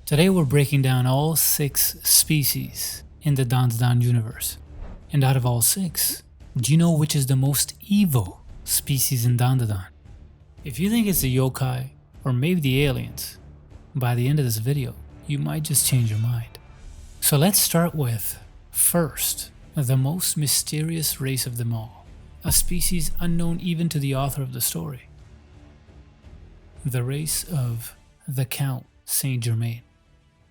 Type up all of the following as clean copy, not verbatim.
Today we're breaking down all 6 species in the Dandadan universe. And out of all 6, do you know which is the most evil species in Dandadan? If you think it's the Yokai or maybe the aliens, by the end of this video, you might just change your mind. So let's start with, first, the most mysterious race of them all, a species unknown even to the author of the story. The race of the Count St Germain.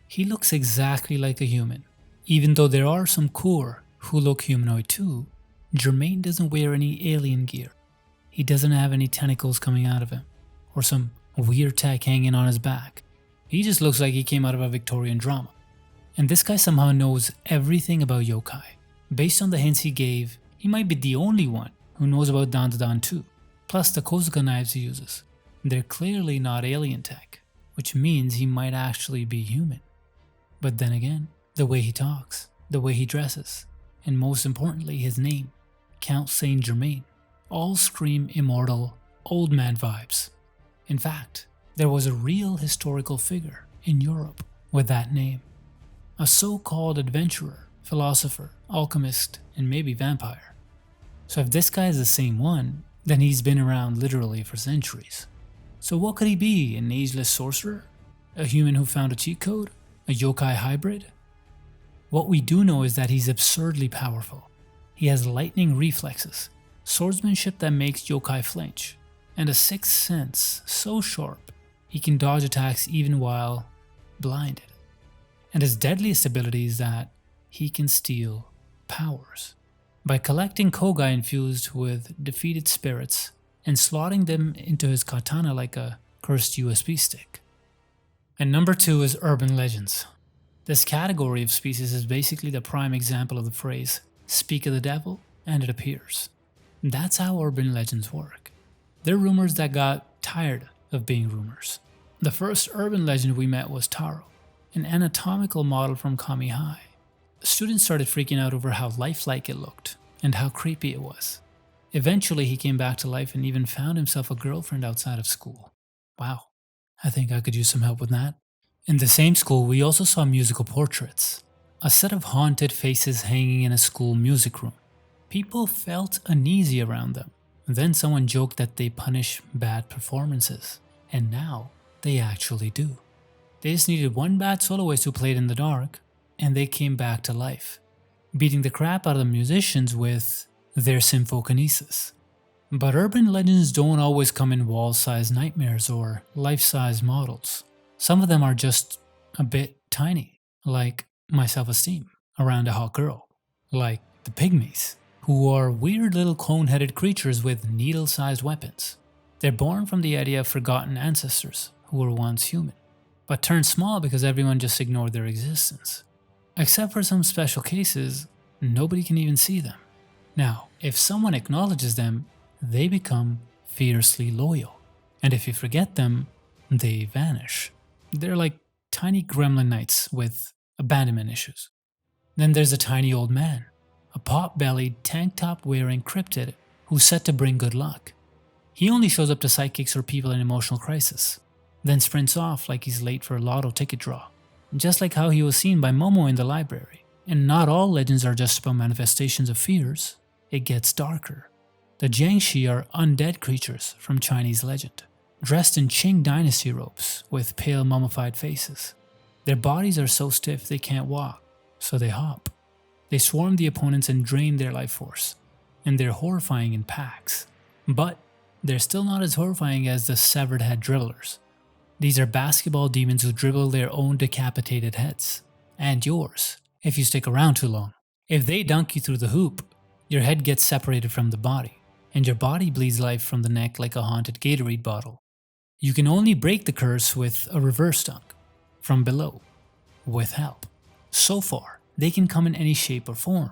He looks exactly like a human. Even though there are some Kur who look humanoid too, Germain doesn't wear any alien gear. He doesn't have any tentacles coming out of him, or some weird tech hanging on his back. He just looks like he came out of a Victorian drama. And this guy somehow knows everything about yokai. Based on the hints he gave, he might be the only one who knows about Dandadan too, plus the Kozuka knives he uses. They're clearly not alien tech, which means he might actually be human. But then again, the way he talks, the way he dresses, and most importantly his name, Count St Germain, all scream immortal, old man vibes. In fact, there was a real historical figure in Europe with that name. A so-called adventurer, philosopher, alchemist, and maybe vampire. So if this guy is the same one, then he's been around literally for centuries. So what could he be? An ageless sorcerer? A human who found a cheat code? A yokai hybrid? What we do know is that he's absurdly powerful. He has lightning reflexes, swordsmanship that makes yokai flinch, and a sixth sense so sharp he can dodge attacks even while blinded. And his deadliest ability is that he can steal powers. By collecting kogai infused with defeated spirits and slotting them into his katana like a cursed USB stick. And number 2 is urban legends. This category of species is basically the prime example of the phrase, speak of the devil and it appears. That's how urban legends work. They're rumors that got tired of being rumors. The first urban legend we met was Taro, an anatomical model from Kami High. Students started freaking out over how lifelike it looked and how creepy it was. Eventually he came back to life and even found himself a girlfriend outside of school. Wow, I think I could use some help with that. In the same school we also saw musical portraits, a set of haunted faces hanging in a school music room. People felt uneasy around them. Then someone joked that they punish bad performances, and now they actually do. They just needed one bad soloist who played in the dark, and they came back to life, beating the crap out of the musicians with their symphokinesis. But urban legends don't always come in wall-sized nightmares or life-size models. Some of them are just a bit tiny, like my self-esteem around a hot girl, like the pygmies, who are weird little cone-headed creatures with needle-sized weapons. They're born from the idea of forgotten ancestors who were once human, but turned small because everyone just ignored their existence. Except for some special cases, nobody can even see them. Now, if someone acknowledges them, they become fiercely loyal. And if you forget them, they vanish. They're like tiny gremlin knights with abandonment issues. Then there's a tiny old man, a pot-bellied, tank-top-wearing cryptid who's set to bring good luck. He only shows up to psychics or people in emotional crisis, then sprints off like he's late for a lotto ticket draw, just like how he was seen by Momo in the library. And not all legends are just about manifestations of fears. It gets darker. The Jiangxi are undead creatures from Chinese legend, dressed in Qing dynasty robes with pale mummified faces. Their bodies are so stiff they can't walk, so they hop. They swarm the opponents and drain their life force, and they're horrifying in packs. But they're still not as horrifying as the severed head dribblers. These are basketball demons who dribble their own decapitated heads, and yours, if you stick around too long. If they dunk you through the hoop, your head gets separated from the body, and your body bleeds life from the neck like a haunted Gatorade bottle. You can only break the curse with a reverse dunk, from below, with help. So far, they can come in any shape or form.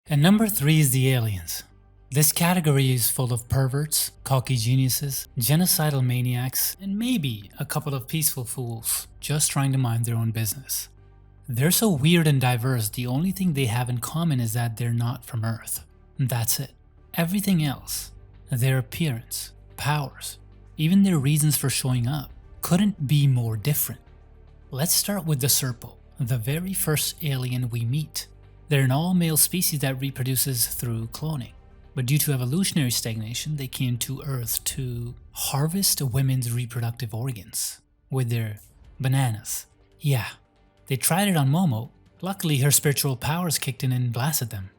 And number 3 is the aliens. This category is full of perverts, cocky geniuses, genocidal maniacs, and maybe a couple of peaceful fools just trying to mind their own business. They're so weird and diverse, the only thing they have in common is that they're not from Earth. That's it. Everything else, their appearance, powers, even their reasons for showing up, couldn't be more different. Let's start with the Serpo, the very first alien we meet. They're an all-male species that reproduces through cloning. But due to evolutionary stagnation, they came to Earth to harvest women's reproductive organs with their bananas. Yeah, they tried it on Momo. Luckily, her spiritual powers kicked in and blasted them.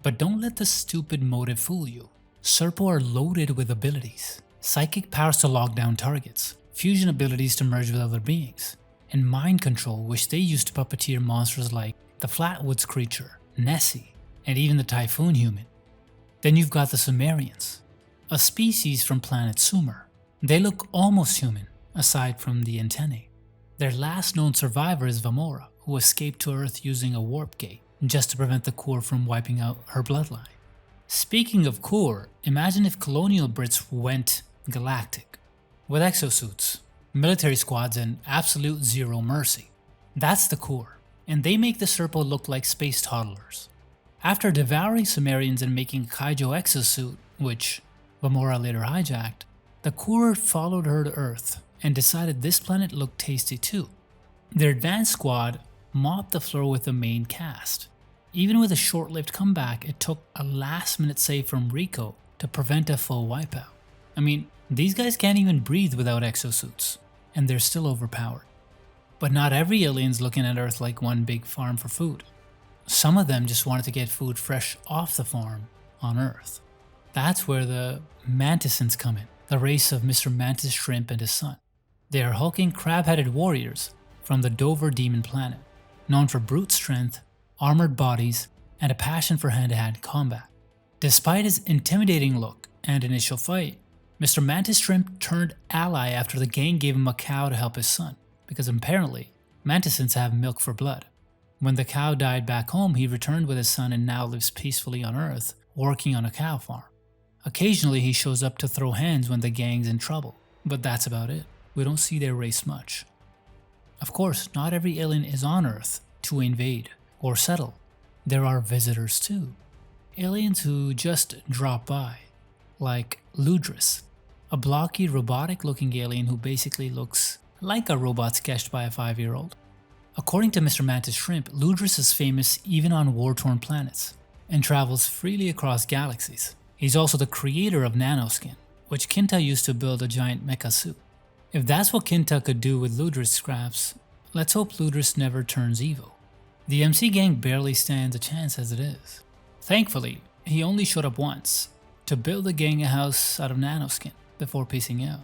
But don't let the stupid motive fool you. Serpo are loaded with abilities. Psychic powers to lock down targets, fusion abilities to merge with other beings, and mind control which they use to puppeteer monsters like the Flatwoods creature, Nessie, and even the Typhoon human. Then you've got the Sumerians, a species from planet Sumer. They look almost human, aside from the antennae. Their last known survivor is Vamora, who escaped to Earth using a warp gate, just to prevent the Core from wiping out her bloodline. Speaking of Core, imagine if colonial Brits went galactic, with exosuits, military squads, and absolute zero mercy. That's the Core, and they make the Serpo look like space toddlers. After devouring Sumerians and making a Kaijo exosuit, which Vamora later hijacked, the Core followed her to Earth and decided this planet looked tasty too. Their advanced squad mopped the floor with the main cast. Even with a short-lived comeback, it took a last-minute save from Rico to prevent a full wipeout. I mean, these guys can't even breathe without exosuits, and they're still overpowered. But not every alien's looking at Earth like one big farm for food. Some of them just wanted to get food fresh off the farm on Earth. That's where the Mantisans come in, the race of Mr. Mantis Shrimp and his son. They are hulking crab-headed warriors from the Dover Demon planet, known for brute strength, armored bodies, and a passion for hand-to-hand combat. Despite his intimidating look and initial fight, Mr. Mantis Shrimp turned ally after the gang gave him a cow to help his son, because apparently, Mantisans have milk for blood. When the cow died back home, he returned with his son and now lives peacefully on Earth, working on a cow farm. Occasionally he shows up to throw hands when the gang's in trouble, but that's about it. We don't see their race much. Of course, not every alien is on Earth to invade or settle. There are visitors too. Aliens who just drop by, like Ludris, a blocky robotic-looking alien who basically looks like a robot sketched by a 5-year-old. According to Mr. Mantis Shrimp, Ludris is famous even on war-torn planets and travels freely across galaxies. He's also the creator of Nanoskin, which Kinta used to build a giant mecha suit. If that's what Kinta could do with Ludris scraps, let's hope Ludris never turns evil. The MC gang barely stands a chance as it is. Thankfully, he only showed up once, to build the gang a house out of Nanoskin before piecing out.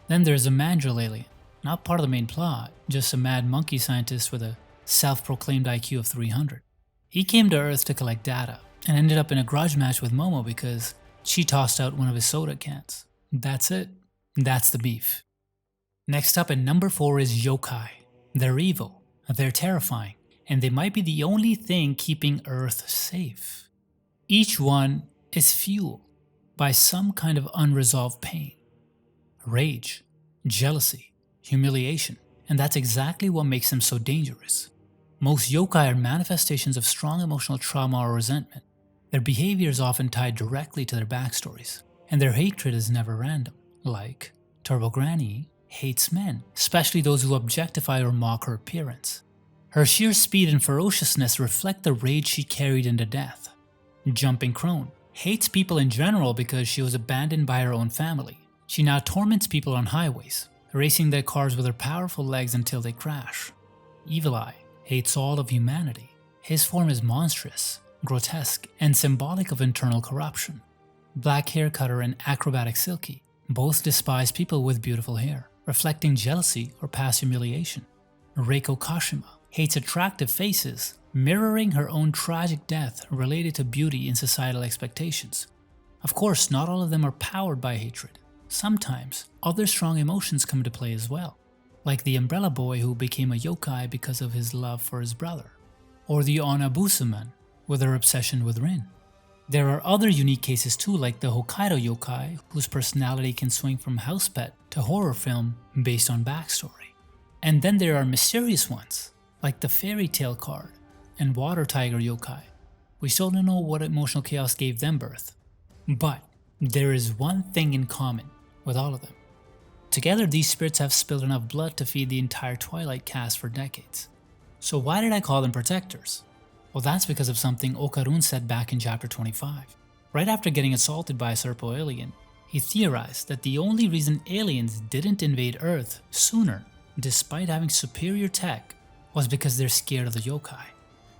Then there's a Mandrill alien. Not part of the main plot, just a mad monkey scientist with a self-proclaimed IQ of 300. He came to Earth to collect data, and ended up in a grudge match with Momo because she tossed out one of his soda cans. That's it. That's the beef. Next up at number 4 is Yokai. They're evil, they're terrifying, and they might be the only thing keeping Earth safe. Each one is fueled by some kind of unresolved pain. Rage, jealousy, humiliation, and that's exactly what makes them so dangerous. Most yokai are manifestations of strong emotional trauma or resentment. Their behavior is often tied directly to their backstories, and their hatred is never random. Like, Turbo Granny hates men, especially those who objectify or mock her appearance. Her sheer speed and ferociousness reflect the rage she carried into death. Jumping Crone hates people in general because she was abandoned by her own family. She now torments people on highways, racing their cars with her powerful legs until they crash. Evil Eye hates all of humanity. His form is monstrous, grotesque, and symbolic of internal corruption. Black Hair Cutter and Acrobatic Silky both despise people with beautiful hair, reflecting jealousy or past humiliation. Reiko Kashima hates attractive faces, mirroring her own tragic death related to beauty and societal expectations. Of course, not all of them are powered by hatred. Sometimes, other strong emotions come into play as well, like the Umbrella Boy who became a yokai because of his love for his brother, or the Onabusuman with her obsession with Rin. There are other unique cases too, like the Hokkaido yokai whose personality can swing from house pet to horror film based on backstory. And then there are mysterious ones, like the Fairy Tale card and Water Tiger yokai. We still don't know what emotional chaos gave them birth, but there is one thing in common with all of them. Together, these spirits have spilled enough blood to feed the entire Twilight cast for decades. So why did I call them protectors? Well, that's because of something Okarun said back in chapter 25. Right after getting assaulted by a Serpo alien, he theorized that the only reason aliens didn't invade Earth sooner, despite having superior tech, was because they're scared of the yokai.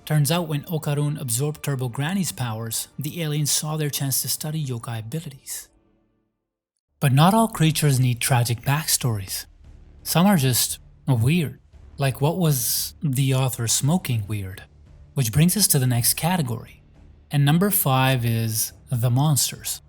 Turns out when Okarun absorbed Turbo Granny's powers, the aliens saw their chance to study yokai abilities. But not all creatures need tragic backstories. Some are just weird. Like what was the author smoking weird? Which brings us to the next category. And number 5 is the monsters.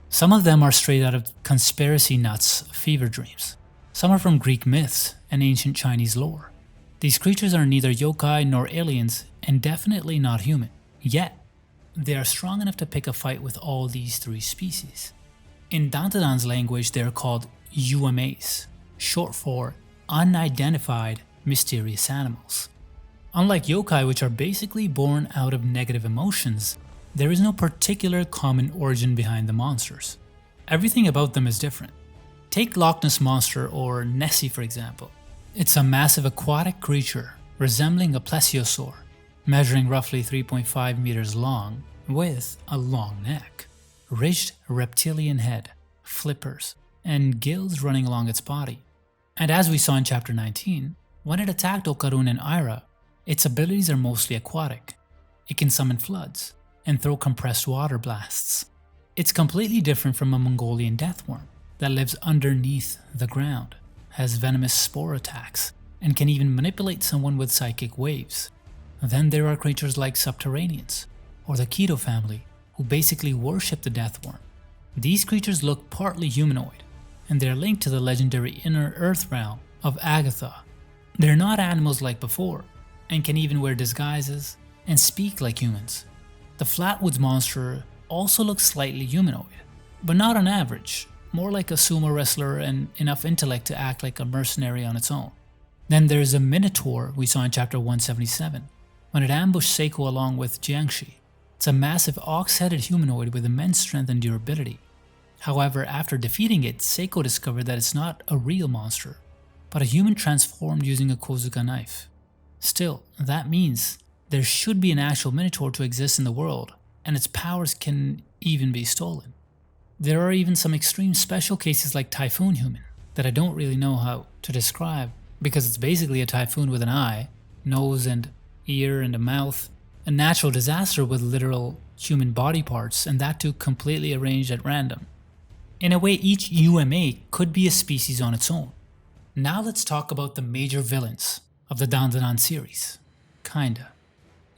Some of them are straight out of conspiracy nuts fever dreams. Some are from Greek myths and ancient Chinese lore. These creatures are neither yokai nor aliens and definitely not human. Yet, they are strong enough to pick a fight with all these 3 species. In Dandadan's language, they are called UMAs, short for Unidentified Mysterious Animals. Unlike yokai, which are basically born out of negative emotions, there is no particular common origin behind the monsters. Everything about them is different. Take Loch Ness Monster or Nessie for example. It's a massive aquatic creature resembling a plesiosaur, measuring roughly 3.5 meters long with a long neck, ridged reptilian head, flippers, and gills running along its body. And as we saw in chapter 19, when it attacked Okarun and Aira, its abilities are mostly aquatic. It can summon floods and throw compressed water blasts. It's completely different from a Mongolian deathworm that lives underneath the ground, has venomous spore attacks, and can even manipulate someone with psychic waves. Then there are creatures like subterraneans, or the Keto family, who basically worship the deathworm. These creatures look partly humanoid, and they're linked to the legendary inner earth realm of Agatha. They're not animals like before, and can even wear disguises and speak like humans. The Flatwoods monster also looks slightly humanoid, but not on average, more like a sumo wrestler and enough intellect to act like a mercenary on its own. Then there's a Minotaur we saw in chapter 177, when it ambushed Seiko along with Jiangshi. It's a massive ox-headed humanoid with immense strength and durability. However, after defeating it, Seiko discovered that it's not a real monster, but a human transformed using a Kozuka knife. Still, that means there should be an actual Minotaur to exist in the world, and its powers can even be stolen. There are even some extreme special cases like Typhoon Human that I don't really know how to describe because it's basically a typhoon with an eye, nose and ear and a mouth, a natural disaster with literal human body parts, and that too completely arranged at random. In a way, each UMA could be a species on its own. Now let's talk about the major villains of the Dandadan series. Kinda.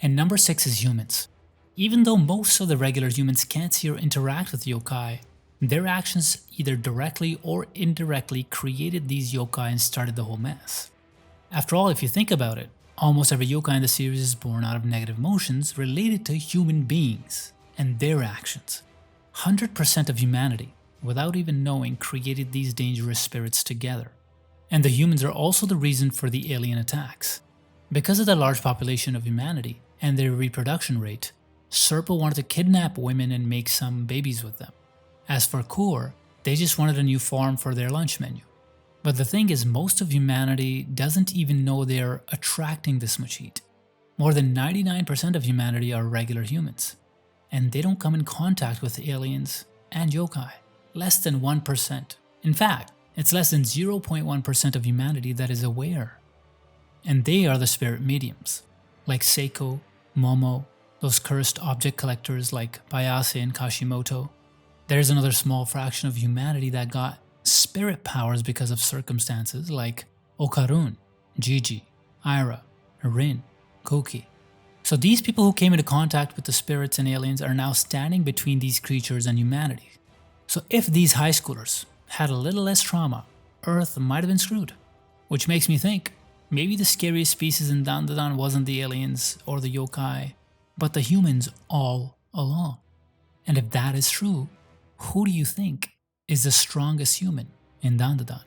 And number 6 is humans. Even though most of the regular humans can't see or interact with yokai, their actions either directly or indirectly created these yokai and started the whole mess. After all, if you think about it, almost every yokai in the series is born out of negative emotions related to human beings and their actions. 100% of humanity, without even knowing, created these dangerous spirits together. And the humans are also the reason for the alien attacks. Because of the large population of humanity and their reproduction rate, Serpo wanted to kidnap women and make some babies with them. As for Kur, they just wanted a new farm for their lunch menu. But the thing is, most of humanity doesn't even know they're attracting this much heat. More than 99% of humanity are regular humans, and they don't come in contact with aliens and yokai. Less than 1%. In fact, it's less than 0.1% of humanity that is aware. And they are the spirit mediums, like Seiko, Momo, those cursed object collectors like Bayase and Kashimoto. There's another small fraction of humanity that got spirit powers because of circumstances like Okarun, Gigi, Aira, Rin, Koki. So these people who came into contact with the spirits and aliens are now standing between these creatures and humanity. So if these high schoolers had a little less trauma, Earth might have been screwed. Which makes me think, maybe the scariest species in Dandadan wasn't the aliens or the yokai, but the humans all along. And if that is true, who do you think is the strongest human in Dandadan?